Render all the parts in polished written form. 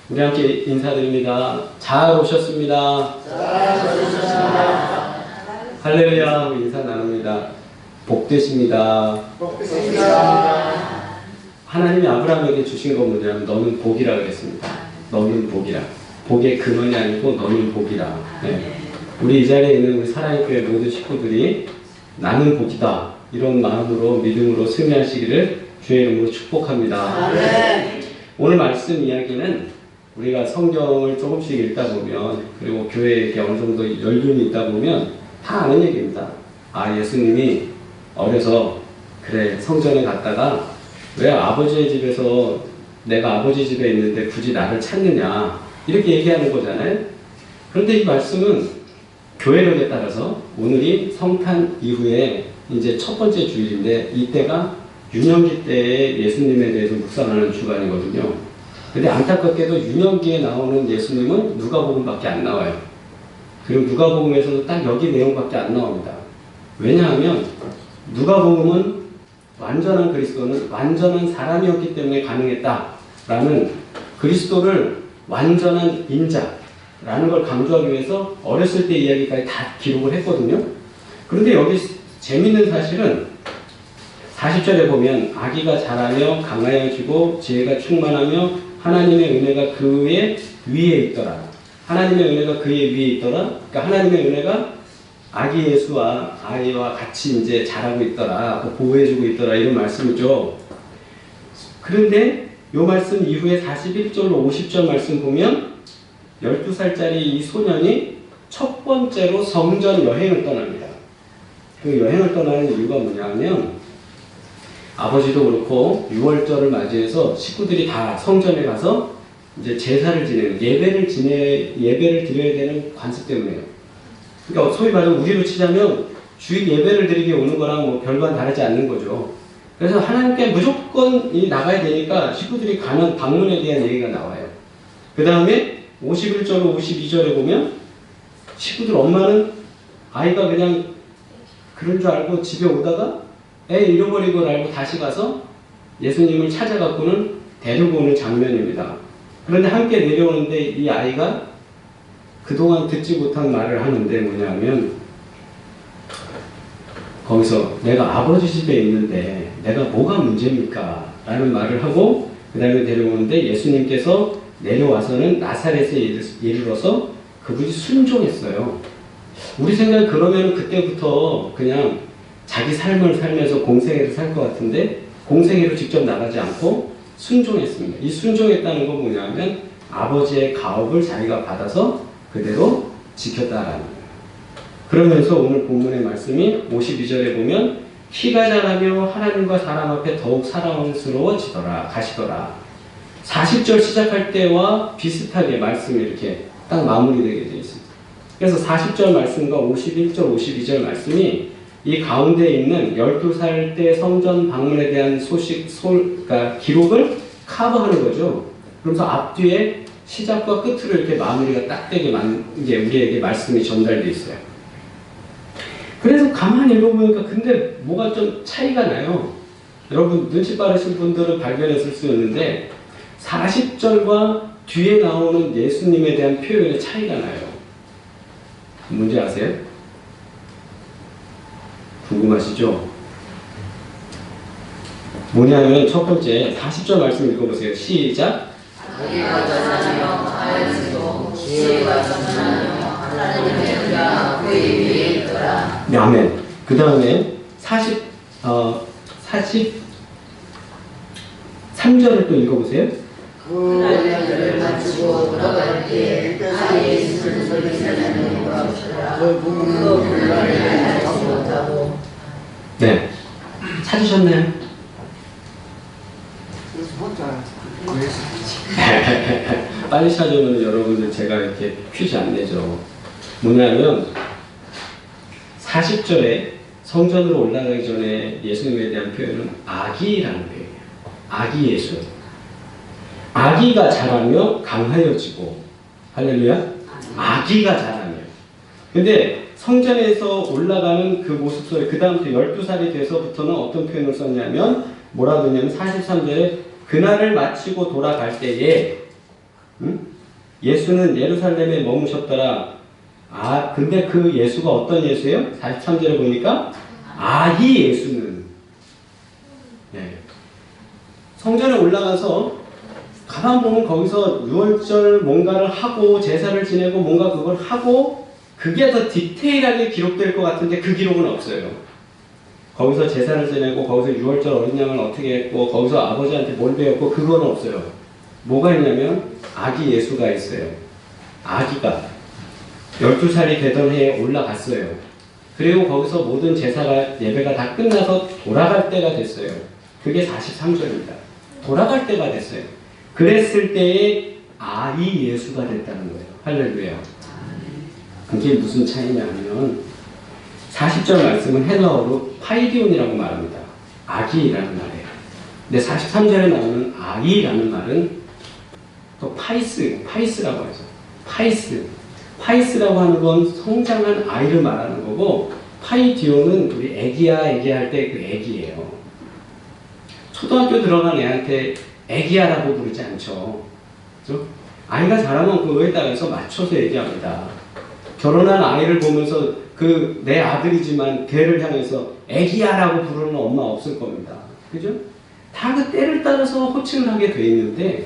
우리 함께 인사드립니다. 잘 오셨습니다. 잘 오셨습니다. 할렐루야. 인사 나눕니다. 복되십니다. 복되십니다. 하나님이 아브라함에게 주신 건 뭐냐면 너는 복이라 그랬습니다. 너는 복이라. 복의 근원이 아니고 너는 복이라. 네. 우리 이 자리에 있는 우리 사랑의 교회 모든 식구들이 나는 복이다. 이런 마음으로 믿음으로 승리하시기를 주의 이름으로 축복합니다. 아멘. 오늘 말씀 이야기는 우리가 성경을 조금씩 읽다 보면 그리고 교회에 이렇게 어느 정도 연륜이 있다 보면 다 아는 얘기입니다. 아, 예수님이 어려서 그래 성전에 갔다가 왜 아버지의 집에서 내가 아버지 집에 있는데 굳이 나를 찾느냐 이렇게 얘기하는 거잖아요. 그런데 이 말씀은 교회력에 따라서 오늘이 성탄 이후에 이제 첫 번째 주일인데 이때가 유년기 때의 예수님에 대해서 묵상하는 주간이거든요. 근데 안타깝게도 유년기에 나오는 예수님은 누가복음밖에 안 나와요. 그리고 누가복음에서도 딱 여기 내용밖에 안 나옵니다. 왜냐하면 누가복음은 완전한 그리스도는 완전한 사람이었기 때문에 가능했다라는 그리스도를 완전한 인자라는 걸 강조하기 위해서 어렸을 때 이야기까지 다 기록을 했거든요. 그런데 여기 재밌는 사실은 40절에 보면 아기가 자라며 강하여지고 지혜가 충만하며 하나님의 은혜가 그의 위에 있더라. 하나님의 은혜가 그의 위에 있더라. 그러니까 하나님의 은혜가 아기 예수와 아이와 같이 이제 자라고 있더라. 보호해주고 있더라. 이런 말씀이죠. 그런데 이 말씀 이후에 41절로 50절 말씀 보면 12살짜리 이 소년이 첫 번째로 성전 여행을 떠납니다. 그 여행을 떠나는 이유가 뭐냐면 아버지도 그렇고 6월절을 맞이해서 식구들이 다 성전에 가서 이제 제사를 지내는 예배를 드려야 되는 관습 때문에요. 그러니까 소위 말하면 우리로 치자면 주일 예배를 드리게 오는 거랑 뭐 별반 다르지 않는 거죠. 그래서 하나님께 무조건 나가야 되니까 식구들이 가는 방문에 대한 얘기가 나와요. 그 다음에 51절, 52절에 보면 식구들 엄마는 아이가 그냥 그런 줄 알고 집에 오다가 애 잃어버린 걸 알고 다시 가서 예수님을 찾아갖고는 데리고 오는 장면입니다. 그런데 함께 내려오는데 이 아이가 그동안 듣지 못한 말을 하는데 뭐냐면 거기서 내가 아버지 집에 있는데 내가 뭐가 문제입니까? 라는 말을 하고 그 다음에 데려오는데 예수님께서 내려와서는 나사렛에 이르러서 그분이 순종했어요. 우리 생각에 그러면 그때부터 그냥 자기 삶을 살면서 공생애를 살 것 같은데 공생애로 직접 나가지 않고 순종했습니다. 이 순종했다는 건 뭐냐면 아버지의 가업을 자기가 받아서 그대로 지켰다라는 거예요. 그러면서 오늘 본문의 말씀이 52절에 보면 키가 자라며 하나님과 사람 앞에 더욱 사랑스러워지더라 가시더라. 40절 시작할 때와 비슷하게 말씀이 이렇게 딱 마무리되게 되어 있습니다. 그래서 40절 말씀과 51절, 52절 말씀이 이 가운데 있는 12살 때 성전 방문에 대한 그러니까 기록을 커버하는 거죠. 그러면서 앞뒤에 시작과 끝으로 이렇게 마무리가 딱 되게 이게 우리에게 말씀이 전달되어 있어요. 그래서 가만히 읽어보니까 근데 뭐가 좀 차이가 나요. 여러분 눈치 빠르신 분들은 발견했을 수 있는데 40절과 뒤에 나오는 예수님에 대한 표현의 차이가 나요. 뭔지 아세요? 궁금하시죠? 뭐냐면 첫 번째 40절 말씀 읽어보세요. 시작. 아기가 자라며 하여지고 지혜가 충만하며 하나님의 은혜가 그의 위에 있더라. 네, 아멘. 그 다음에 43절을 또 읽어보세요. 그 어린아이를 마치고 돌아갈 때에 아이의 있는 소리는 돌아오시더라. 그 부모를 알지 못하고. 네. 찾으셨나요? 빨리 찾으면 여러분들 제가 이렇게 퀴즈 안 내죠. 뭐냐면 40절에 성전으로 올라가기 전에 예수님에 대한 표현은 아기라는 표현이에요. 아기 예수. 아기가 자라며 강하여지고 할렐루야. 아기가 자라며. 근데 성전에서 올라가는 그 모습 속에 그 다음부터 12살이 돼서부터는 어떤 표현을 썼냐면 뭐라고 했냐면 43절에 그날을 마치고 돌아갈 때에 응? 예수는 예루살렘에 머무셨더라. 아, 근데 그 예수가 어떤 예수예요? 43절에 보니까 이 예수는. 네. 성전에 올라가서 가만 보면 거기서 유월절 뭔가를 하고 제사를 지내고 뭔가 그걸 하고 그게 더 디테일하게 기록될 것 같은데 그 기록은 없어요. 거기서 제사를 지내고 거기서 유월절 어린 양을 어떻게 했고 거기서 아버지한테 뭘 배웠고 그건 없어요. 뭐가 있냐면 아기 예수가 있어요. 아기가 12살이 되던 해에 올라갔어요. 그리고 거기서 모든 제사가 예배가 다 끝나서 돌아갈 때가 됐어요. 그게 43절입니다. 돌아갈 때가 됐어요. 그랬을 때에 이 예수가 됐다는 거예요. 할렐루야. 그게 무슨 차이냐면 40절 말씀은 헬라어로 파이디온이라고 말합니다. 아기라는 말이에요. 근데 43절에 나오는 아기라는 말은 또 파이스라고 하죠. 파이스라고 하는 건 성장한 아이를 말하는 거고 파이디온은 우리 애기야 할 때 그 애기예요. 초등학교 들어간 애한테 애기야라고 부르지 않죠. 그렇죠? 아이가 자라면 그거에 따라서 맞춰서 얘기합니다. 결혼한 아이를 보면서 그 내 아들이지만 걔를 향해서 애기야라고 부르는 엄마 없을 겁니다. 그죠? 다 그 때를 따라서 호칭을 하게 돼 있는데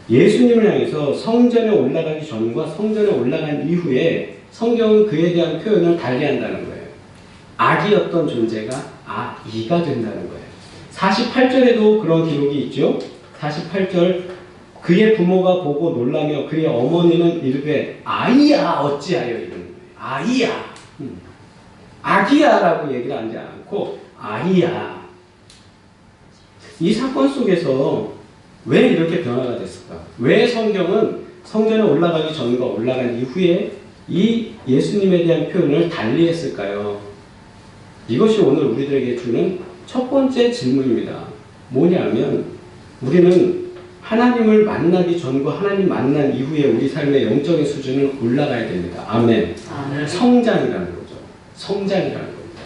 예수님을 향해서 성전에 올라가기 전과 성전에 올라간 이후에 성경은 그에 대한 표현을 달리한다는 거예요. 아기였던 존재가 이가 된다는 거예요. 48절에도 그런 기록이 있죠. 48절 그의 부모가 보고 놀라며 그의 어머니는 이르되 아이야 어찌하여 이러는 거예요. 아이야. 아기야라고 얘기를 하지 않고 아이야. 이 사건 속에서 왜 이렇게 변화가 됐을까? 왜 성경은 성전에 올라가기 전과 올라간 이후에 이 예수님에 대한 표현을 달리 했을까요? 이것이 오늘 우리들에게 주는 첫 번째 질문입니다. 뭐냐면 우리는 하나님을 만나기 전과 하나님 만난 이후에 우리 삶의 영적인 수준은 올라가야 됩니다. 아멘. 성장이라는 거죠. 성장이라는 겁니다.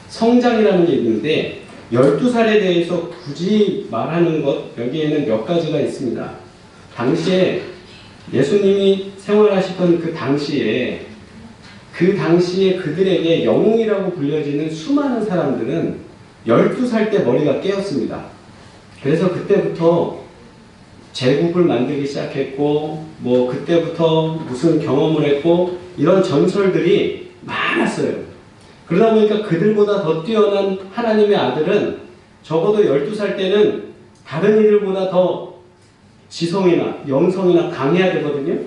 성장이라는 얘기인데 12살에 대해서 굳이 말하는 것 여기에는 몇 가지가 있습니다. 당시에 예수님이 생활하시던 그 당시에 그들에게 영웅이라고 불려지는 수많은 사람들은 12살 때 머리가 깨었습니다. 그래서 그때부터 제국을 만들기 시작했고 그때부터 무슨 경험을 했고 이런 전설들이 많았어요. 그러다 보니까 그들보다 더 뛰어난 하나님의 아들은 적어도 12살 때는 다른 이들보다 더 지성이나 영성이나 강해야 되거든요.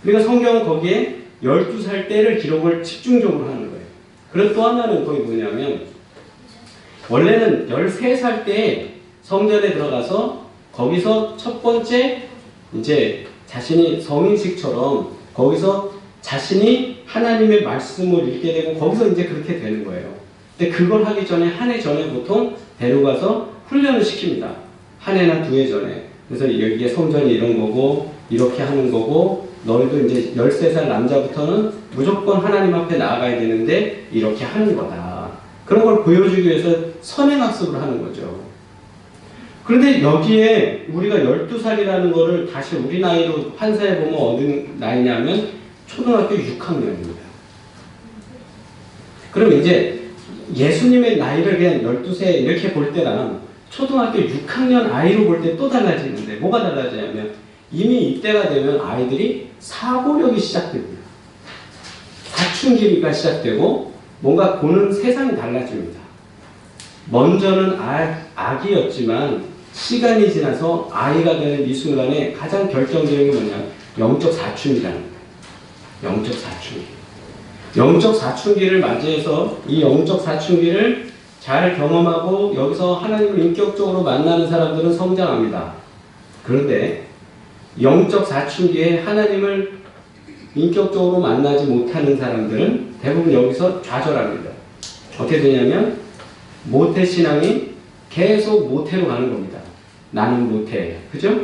그러니까 성경은 거기에 12살 때를 기록을 집중적으로 하는 거예요. 그리고 또 하나는 거기 뭐냐면 원래는 13살 때 성전에 들어가서 거기서 첫 번째 이제 자신이 성인식처럼 거기서 자신이 하나님의 말씀을 읽게 되고 거기서 이제 그렇게 되는 거예요. 근데 그걸 하기 전에 한 해 전에 보통 데려가서 훈련을 시킵니다. 한 해나 두 해 전에. 그래서 여기에 성전이 이런 거고 이렇게 하는 거고 너희도 이제 13살 남자부터는 무조건 하나님 앞에 나아가야 되는데 이렇게 하는 거다. 그런 걸 보여주기 위해서 선행학습을 하는 거죠. 그런데 여기에 우리가 12살이라는 거를 다시 우리 나이로 환산해 보면 어느 나이냐면 초등학교 6학년입니다. 그럼 이제 예수님의 나이를 그냥 12세 이렇게 볼 때랑 초등학교 6학년 아이로 볼 때 또 달라지는데 뭐가 달라지냐면 이미 이때가 되면 아이들이 사고력이 시작됩니다. 사춘기가 시작되고 뭔가 보는 세상이 달라집니다. 먼저는 아기였지만 시간이 지나서 아이가 되는 이 순간에 가장 결정적인 게 뭐냐? 영적 사춘기라는 거예요. 영적 사춘기. 영적 사춘기를 맞이해서 이 영적 사춘기를 잘 경험하고 여기서 하나님을 인격적으로 만나는 사람들은 성장합니다. 그런데 영적 사춘기에 하나님을 인격적으로 만나지 못하는 사람들은 대부분 여기서 좌절합니다. 어떻게 되냐면 모태신앙이 계속 모태로 가는 겁니다. 나는 모태. 그죠?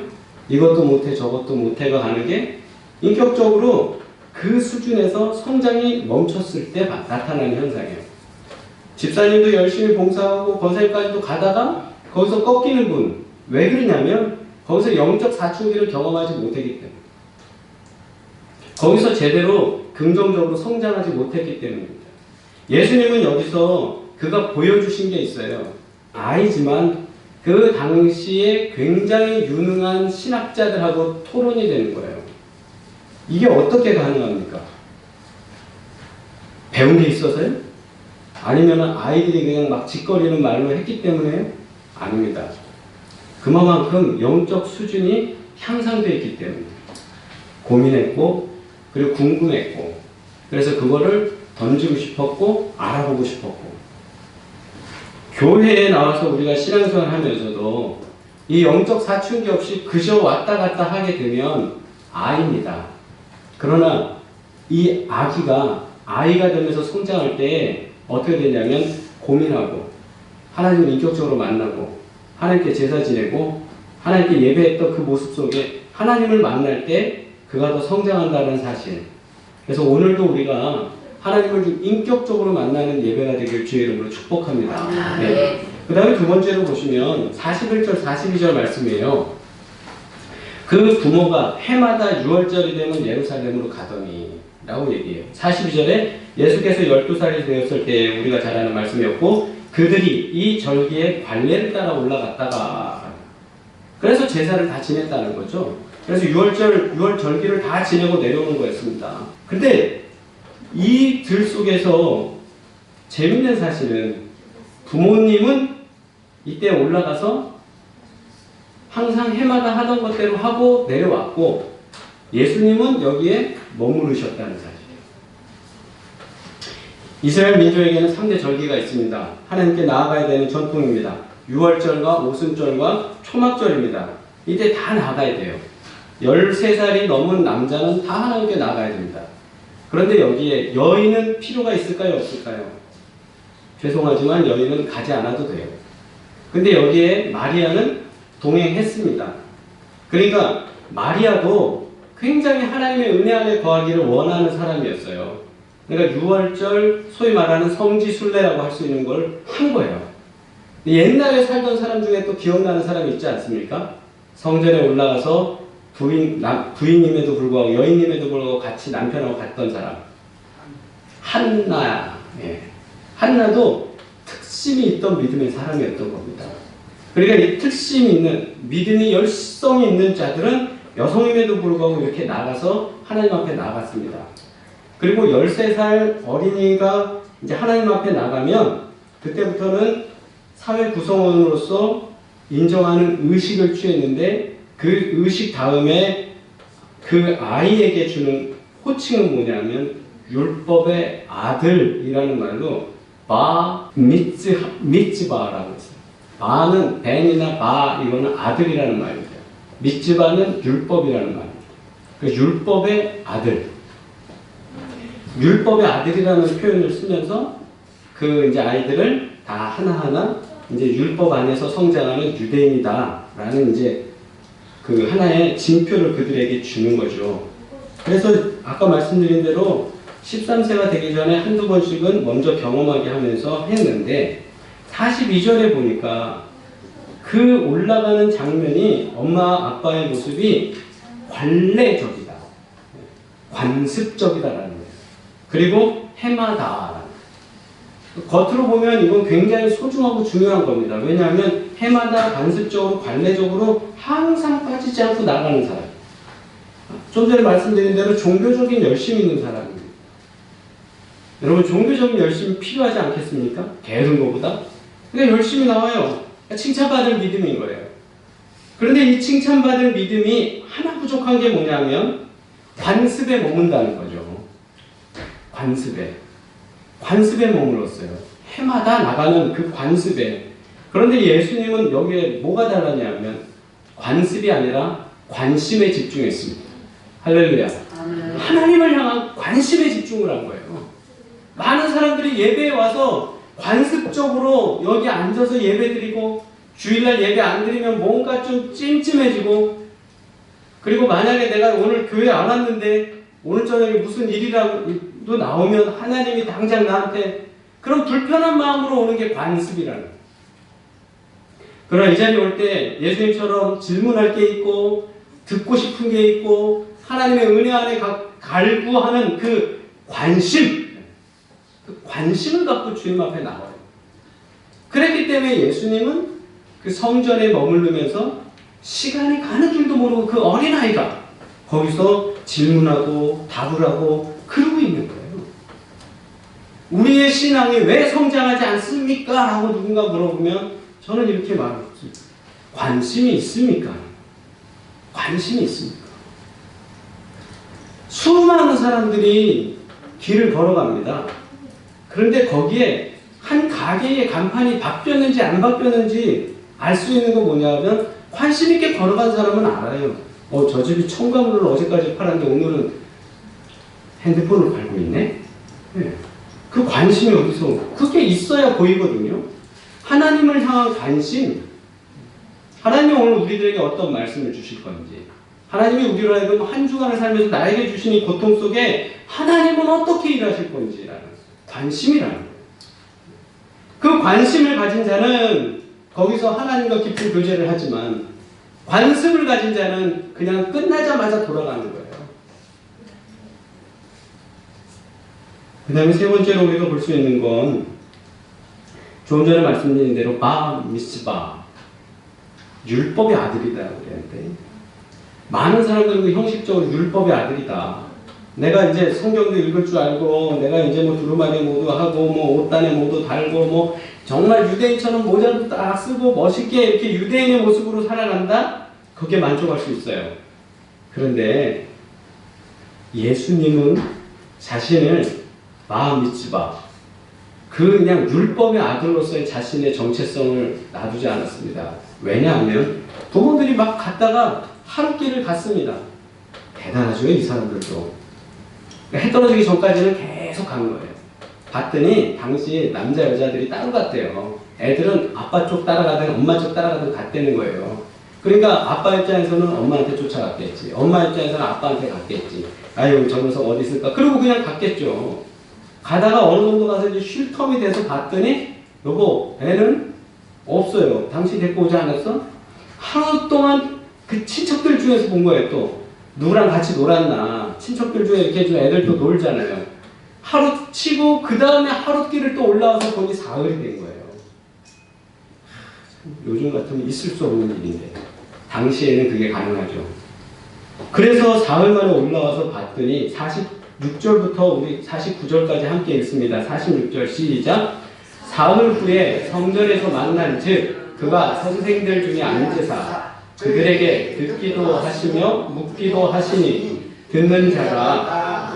이것도 모태 저것도 모태가 가는 게 인격적으로 그 수준에서 성장이 멈췄을 때 나타나는 현상이에요. 집사님도 열심히 봉사하고 건설까지도 가다가 거기서 꺾이는 분. 왜 그러냐면 거기서 영적 사춘기를 경험하지 못하기 때문에. 거기서 제대로 긍정적으로 성장하지 못했기 때문입니다. 예수님은 여기서 그가 보여주신 게 있어요. 아이지만 그 당시에 굉장히 유능한 신학자들하고 토론이 되는 거예요. 이게 어떻게 가능합니까? 배운 게 있어서요? 아니면 아이들이 그냥 막 짓거리는 말로 했기 때문에요? 아닙니다. 그만큼 영적 수준이 향상되어 있기 때문에 고민했고 그리고 궁금했고 그래서 그거를 던지고 싶었고 알아보고 싶었고 교회에 나와서 우리가 신앙생활 하면서도 이 영적 사춘기 없이 그저 왔다 갔다 하게 되면 아이입니다. 그러나 이 아이가 되면서 성장할 때 어떻게 되냐면 고민하고 하나님을 인격적으로 만나고 하나님께 제사 지내고 하나님께 예배했던 그 모습 속에 하나님을 만날 때 그가 더 성장한다는 사실. 그래서 오늘도 우리가 하나님을 좀 인격적으로 만나는 예배가 되길 주의 이름으로 축복합니다. 네. 그 다음에 두 번째로 보시면 41절 42절 말씀이에요. 그 부모가 해마다 6월절이 되면 예루살렘으로 가더니 라고 얘기해요. 42절에 예수께서 12살이 되었을 때 우리가 잘 아는 말씀이었고 그들이 이 절기에 관례를 따라 올라갔다가 그래서 제사를 다 지냈다는 거죠. 그래서 6월 절기를 다 지내고 내려오는 거였습니다. 근데 이 들 속에서 재밌는 사실은 부모님은 이때 올라가서 항상 해마다 하던 것대로 하고 내려왔고 예수님은 여기에 머무르셨다는 사실이에요. 이스라엘 민족에게는 3대 절기가 있습니다. 하나님께 나아가야 되는 전통입니다. 6월절과 오순절과 초막절입니다. 이때 다 나아가야 돼요. 13살이 넘은 남자는 다 하나님께 나아가야 됩니다. 그런데 여기에 여인은 필요가 있을까요? 없을까요? 죄송하지만 여인은 가지 않아도 돼요. 근데 여기에 마리아는 동행했습니다. 그러니까 마리아도 굉장히 하나님의 은혜 안에 거하기를 원하는 사람이었어요. 그러니까 6월절 소위 말하는 성지순례라고 할 수 있는 걸 한 거예요. 옛날에 살던 사람 중에 또 기억나는 사람이 있지 않습니까? 성전에 올라가서 부인임에도 불구하고 여인임에도 불구하고 같이 남편하고 갔던 사람 한나. 예. 한나도 특심이 있던 믿음의 사람이었던 겁니다. 그러니까 이 특심이 있는 믿음이 열성이 있는 자들은 여성임에도 불구하고 이렇게 나가서 하나님 앞에 나갔습니다. 그리고 13살 어린이가 이제 하나님 앞에 나가면 그때부터는 사회 구성원으로서 인정하는 의식을 취했는데 그 의식 다음에 그 아이에게 주는 호칭은 뭐냐면 율법의 아들이라는 말로 미츠바라고 했어요. 바는 벤이나 바 이거는 아들이라는 말입니다. 미츠바는 율법이라는 말입니다. 그래서 율법의 아들. 율법의 아들이라는 표현을 쓰면서 그 이제 아이들을 다 하나하나 이제 율법 안에서 성장하는 유대인이다라는 이제 그 하나의 징표를 그들에게 주는 거죠. 그래서 아까 말씀드린 대로 13세가 되기 전에 한두 번씩은 먼저 경험하게 하면서 했는데 42절에 보니까 그 올라가는 장면이 엄마 아빠의 모습이 관례적이다. 관습적이다라는 거예요. 그리고 해마다. 겉으로 보면 이건 굉장히 소중하고 중요한 겁니다. 왜냐하면 해마다 관습적으로 관례적으로 항상 빠지지 않고 나가는 사람. 좀 전에 말씀드린 대로 종교적인 열심이 있는 사람입니다. 여러분 종교적인 열심이 필요하지 않겠습니까? 게으른 것보다? 그러니까 열심히 나와요. 그러니까 칭찬받을 믿음인 거예요. 그런데 이 칭찬받을 믿음이 하나 부족한 게 뭐냐면 관습에 머문다는 거죠. 관습에 머물렀어요. 해마다 나가는 그 관습에. 그런데 예수님은 여기에 뭐가 달랐냐면 관습이 아니라 관심에 집중했습니다. 할렐루야. 하나님을 향한 관심에 집중을 한 거예요. 많은 사람들이 예배에 와서 관습적으로 여기 앉아서 예배 드리고 주일날 예배 안 드리면 뭔가 좀 찜찜해지고 그리고 만약에 내가 오늘 교회 안 왔는데 오늘 저녁에 무슨 일이라도 나오면 하나님이 당장 나한테 그런 불편한 마음으로 오는 게 관습이라는 거예요. 그러나 이 자리에 올 때 예수님처럼 질문할 게 있고 듣고 싶은 게 있고 하나님의 은혜 안에 갈구하는 그 관심, 그 관심을 갖고 주님 앞에 나와요. 그랬기 때문에 예수님은 그 성전에 머무르면서 시간이 가는 줄도 모르고 그 어린아이가 거기서 질문하고 답을 하고 그러고 있는 거예요. 우리의 신앙이 왜 성장하지 않습니까? 라고 누군가 물어보면 저는 이렇게 말하지. 관심이 있습니까? 관심이 있습니까? 수많은 사람들이 길을 걸어갑니다. 그런데 거기에 한 가게의 간판이 바뀌었는지 안 바뀌었는지 알 수 있는 건 뭐냐면 관심 있게 걸어간 사람은 알아요. 저 집이 첨가물을 어제까지 팔았는데 오늘은 핸드폰을 팔고 있네? 네. 그 관심이 어디서? 그게 있어야 보이거든요. 하나님을 향한 관심. 하나님이 오늘 우리들에게 어떤 말씀을 주실 건지. 하나님이 우리로 하여금 한 주간을 살면서 나에게 주신 이 고통 속에 하나님은 어떻게 일하실 건지라는 관심이라는 거예요. 그 관심을 가진 자는 거기서 하나님과 깊은 교제를 하지만 관습을 가진 자는 그냥 끝나자마자 돌아가는 거예요. 그 다음에 세 번째로 우리가 볼 수 있는 건 조금 전에 말씀드린 대로 바 미스바 율법의 아들이다 그랬는데 많은 사람들은 형식적으로 율법의 아들이다. 내가 이제 성경도 읽을 줄 알고 내가 이제 뭐 두루마리 모두 하고 뭐 옷단에 모두 달고 뭐 정말 유대인처럼 모자도 딱 쓰고 멋있게 이렇게 유대인의 모습으로 살아간다? 그게 만족할 수 있어요. 그런데 예수님은 자신을 마음 미츠바 그냥 율법의 아들로서의 자신의 정체성을 놔두지 않았습니다. 왜냐하면 부모들이 막 갔다가 하룻길을 갔습니다. 대단하죠 이 사람들도. 해 떨어지기 전까지는 계속 간 거예요. 봤더니 당시 남자 여자들이 따로 갔대요. 애들은 아빠 쪽 따라가든 엄마 쪽 따라가든 갔다는 거예요. 그러니까 아빠 입장에서는 엄마한테 쫓아갔겠지. 엄마 입장에서는 아빠한테 갔겠지. 아유 저 녀석 어디 있을까? 그러고 그냥 갔겠죠. 가다가 어느 정도 가서 이제 쉴 텀이 돼서 봤더니 여보 애는 없어요. 당신 데리고 오지 않았어? 하루 동안 그 친척들 중에서 본 거예요. 또 누구랑 같이 놀았나. 친척들 중에 이렇게 좀 애들 또 놀잖아요. 하루 치고 그 다음에 하루길을 또 올라와서 보니 사흘이 된 거예요. 요즘 같으면 있을 수 없는 일인데 당시에는 그게 가능하죠. 그래서 사흘 만에 올라와서 봤더니 46절부터 우리 49절까지 함께 읽습니다. 46절 시작. 사흘 후에 성전에서 만난 즉 그가 선생들 중에 앉으사 그들에게 듣기도 하시며 묻기도 하시니 듣는 자가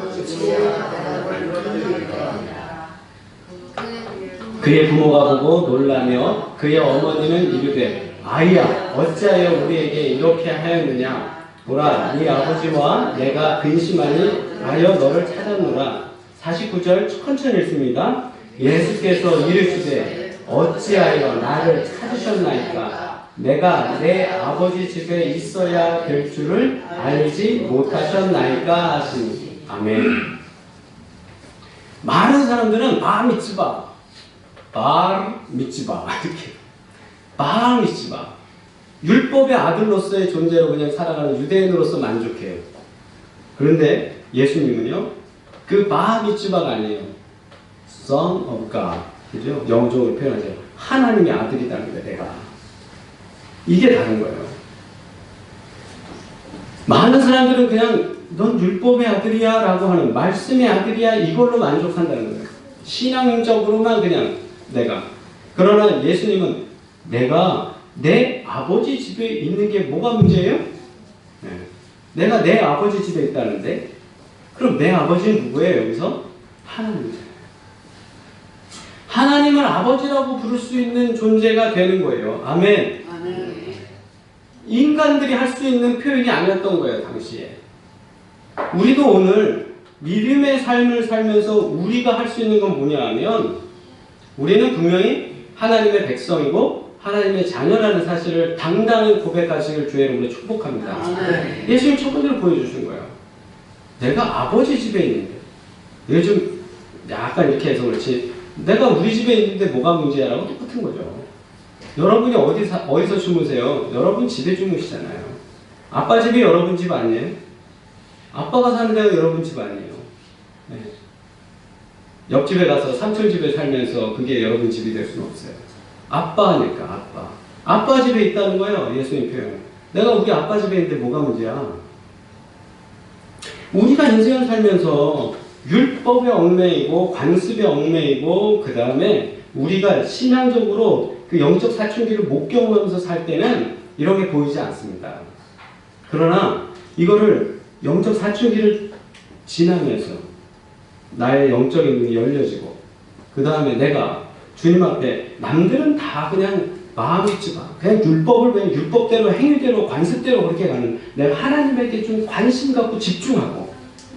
그의 부모가 보고 놀라며 그의 어머니는 이르되 아이야 어찌하여 우리에게 이렇게 하였느냐 보라 네 아버지와 내가 근심하니 하여 너를 찾았노라. 49절 천천히 읽습니다. 예수께서 이르시되 어찌하여 나를 찾으셨나이까 내가 내 아버지 집에 있어야 될 줄을 알지 못하셨나이까 하시니 아멘. 많은 사람들은 바 미츠바 이렇게 바 미츠바 율법의 아들로서의 존재로 그냥 살아가는 유대인으로서 만족해요. 그런데 예수님은요 그 바 미츠바가 아니에요. Son of God 그죠? 영적으로 표현하죠. 하나님의 아들이라는 거예요. 내가 이게 다른 거예요. 많은 사람들은 그냥 넌 율법의 아들이야 라고 하는 말씀의 아들이야 이걸로 만족한다는 거예요. 신앙적으로만 그냥 내가. 그러나 예수님은 내가 내 아버지 집에 있는 게 뭐가 문제예요? 네. 내가 내 아버지 집에 있다는데 그럼 내 아버지는 누구예요? 여기서? 하나님이잖아요. 하나님을 아버지라고 부를 수 있는 존재가 되는 거예요. 아멘. 아멘. 인간들이 할 수 있는 표현이 아니었던 거예요. 당시에. 우리도 오늘 믿음의 삶을 살면서 우리가 할 수 있는 건 뭐냐 하면 우리는 분명히 하나님의 백성이고 하나님의 자녀라는 사실을 당당히 고백하시길 주의 이름으로 축복합니다. 아멘. 예수님 첫 번째로 보여주신 거예요. 내가 아버지 집에 있는데 요즘 약간 이렇게 해서 그렇지 내가 우리 집에 있는데 뭐가 문제야라고 똑같은 거죠. 여러분이 어디서 주무세요? 여러분 집에 주무시잖아요. 아빠 집이 여러분 집 아니에요? 아빠가 사는 데가 여러분 집 아니에요. 네. 옆집에 가서 삼촌 집에 살면서 그게 여러분 집이 될 수는 없어요. 아빠니까 아빠. 아빠 집에 있다는 거예요. 예수님 표현. 내가 우리 아빠 집에 있는데 뭐가 문제야? 우리가 인생을 살면서 율법에 얽매이고 관습에 얽매이고 그 다음에 우리가 신앙적으로 그 영적 사춘기를 못 경험하면서 살 때는 이런 게 보이지 않습니다. 그러나 이거를 영적 사춘기를 지나면서 나의 영적인 눈이 열려지고 그 다음에 내가 주님 앞에 남들은 다 그냥 마음이 좁아 그냥 율법을 그냥 율법대로 행위대로 관습대로 그렇게 가는 내가 하나님에게 좀 관심 갖고 집중하고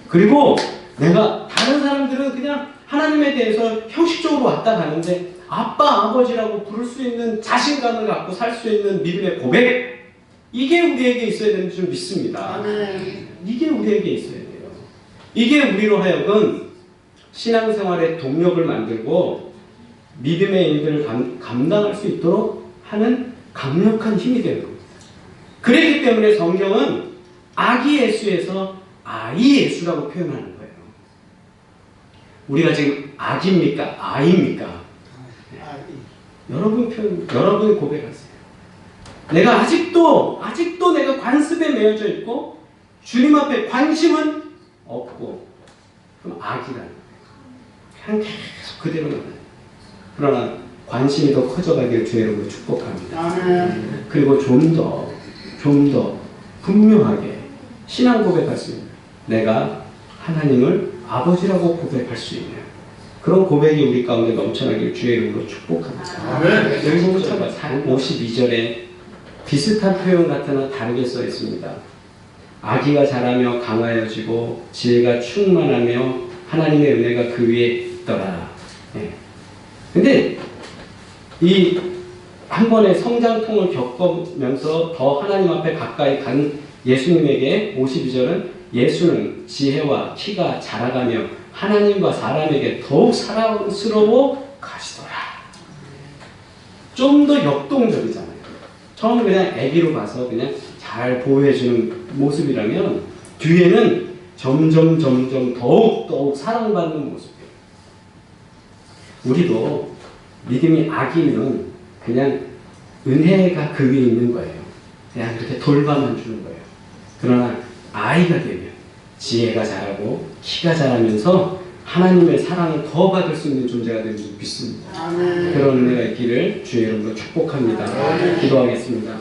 그리고 내가 다른 사람들은 그냥 하나님에 대해서 형식적으로 왔다 가는데 아빠 아버지라고 부를 수 있는 자신감을 갖고 살 수 있는 믿음의 고백 이게 우리에게 있어야 되는 줄 믿습니다. 이게 우리에게 있어야 돼요. 이게 우리로 하여금 신앙생활의 동력을 만들고 믿음의 일들을 감당할 수 있도록 하는 강력한 힘이 되는 겁니다. 그렇기 때문에 성경은 아기 예수에서 아이 예수라고 표현하는 거예요. 우리가 지금 아기입니까? 아이입니까? 여러분이 고백하세요. 내가 아직도 내가 관습에 매여져 있고 주님 앞에 관심은 없고 그럼 아기라는 거예요. 그냥 계속 그대로 나가요. 그러나 관심이 더 커져가기를 주의 이름으로 축복합니다. 아멘. 그리고 좀 더 분명하게 신앙 고백할 수 있는 내가 하나님을 아버지라고 고백할 수 있는 그런 고백이 우리 가운데 넘쳐나기를 주의 이름으로 축복합니다. 아멘. 여기 보면 참 52절에 비슷한 표현 같으나 다르게 써 있습니다. 아기가 자라며 강하여지고 지혜가 충만하며 하나님의 은혜가 그 위에 있더라. 근데 이 한 번의 성장통을 겪으면서 더 하나님 앞에 가까이 간 예수님에게 52절은 예수는 지혜와 키가 자라가며 하나님과 사람에게 더욱 사랑스러워 가시더라. 좀 더 역동적이잖아요. 처음 그냥 아기로 봐서 그냥 잘 보호해주는 모습이라면 뒤에는 점점 더욱 사랑받는 모습이에요. 우리도 믿음이 아기는 그냥 은혜가 그 위에 있는 거예요. 그냥 그렇게 돌봐만 주는 거예요. 그러나 아이가 되면 지혜가 자라고 키가 자라면서 하나님의 사랑을 더 받을 수 있는 존재가 되는 줄 믿습니다. 아멘. 그런 은혜가 있기를 주의 이름으로 축복합니다. 기도하겠습니다.